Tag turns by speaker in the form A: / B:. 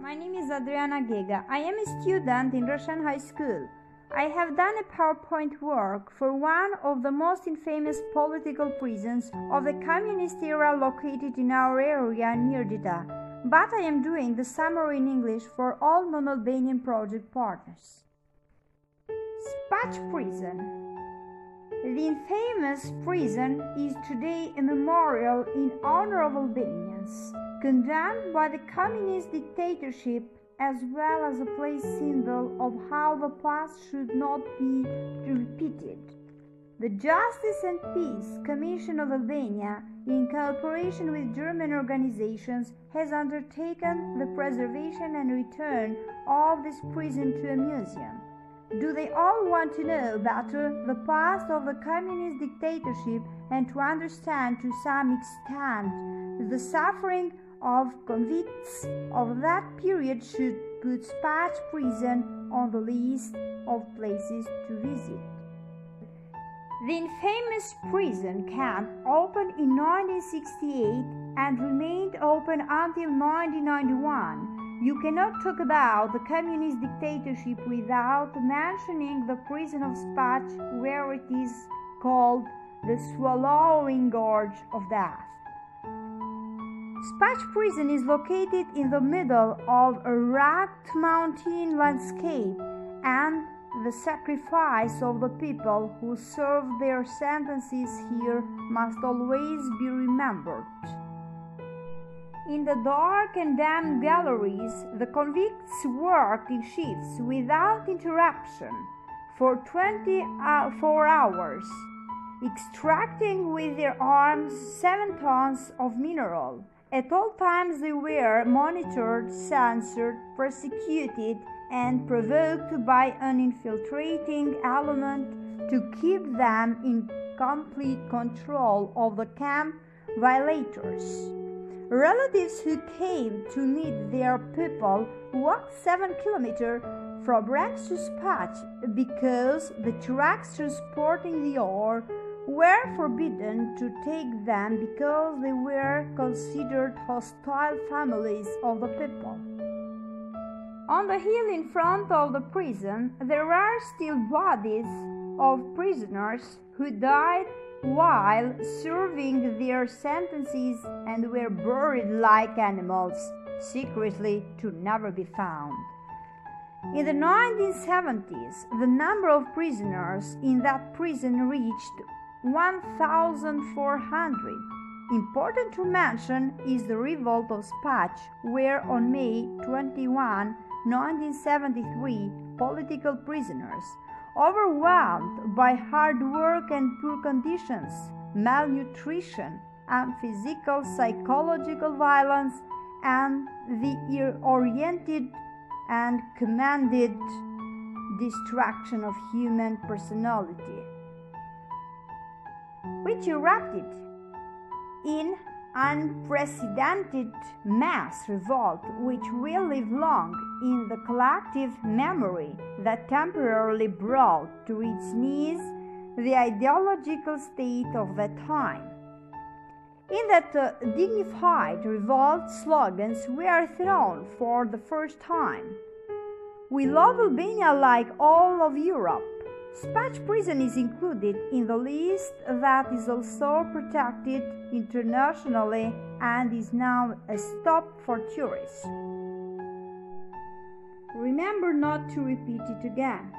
A: My name is Adriana. I am a student in Russian high school. I have done a PowerPoint work for one of the most infamous political prisons of the communist era located in our area in Mirdita, but I am doing the summary in English for all non-Albanian project partners. Spaç prison. The infamous prison is today a memorial in honor of Albanians, condemned by the communist dictatorship, as well as a place symbol of how the past should not be repeated. The Justice and Peace Commission of Albania, in cooperation with German organizations, has undertaken the preservation and return of this prison to a museum. Do they all want to know better the past of the communist dictatorship and to understand to some extent the suffering of convicts of that period should put Spaç prison on the list of places to visit. The infamous prison camp opened in 1968 and remained open until 1991. You cannot talk about the communist dictatorship without mentioning the prison of Spaç, where it is called the swallowing gorge of death. Spaç prison is located in the middle of a rugged mountain landscape, and the sacrifice of the people who served their sentences here must always be remembered. In the dark and damp galleries, the convicts worked in shifts without interruption for 24 hours, extracting with their arms 7 tons of mineral. At all times they were monitored, censored, persecuted, and provoked by an infiltrating element to keep them in complete control of the camp violators. Relatives who came to meet their people walked 7 kilometers from Gorge to Spaç because the trucks transporting the ore were forbidden to take them because they were considered hostile families of the people. On the hill in front of the prison, there are still bodies of prisoners who died while serving their sentences and were buried like animals, secretly to never be found. In the 1970s, the number of prisoners in that prison reached 1,400. Important to mention is the Revolt of Patch, where on May 21, 1973, political prisoners, overwhelmed by hard work and poor conditions, malnutrition, and physical, psychological violence, and the oriented and commanded destruction of human personality, which erupted in unprecedented mass revolt, which will live long in the collective memory that temporarily brought to its knees the ideological state of that time. In that dignified revolt, slogans were thrown for the first time. We love Albania like all of Europe. Spaç prison is included in the list that is also protected internationally and is now a stop for tourists. Remember not to repeat it again.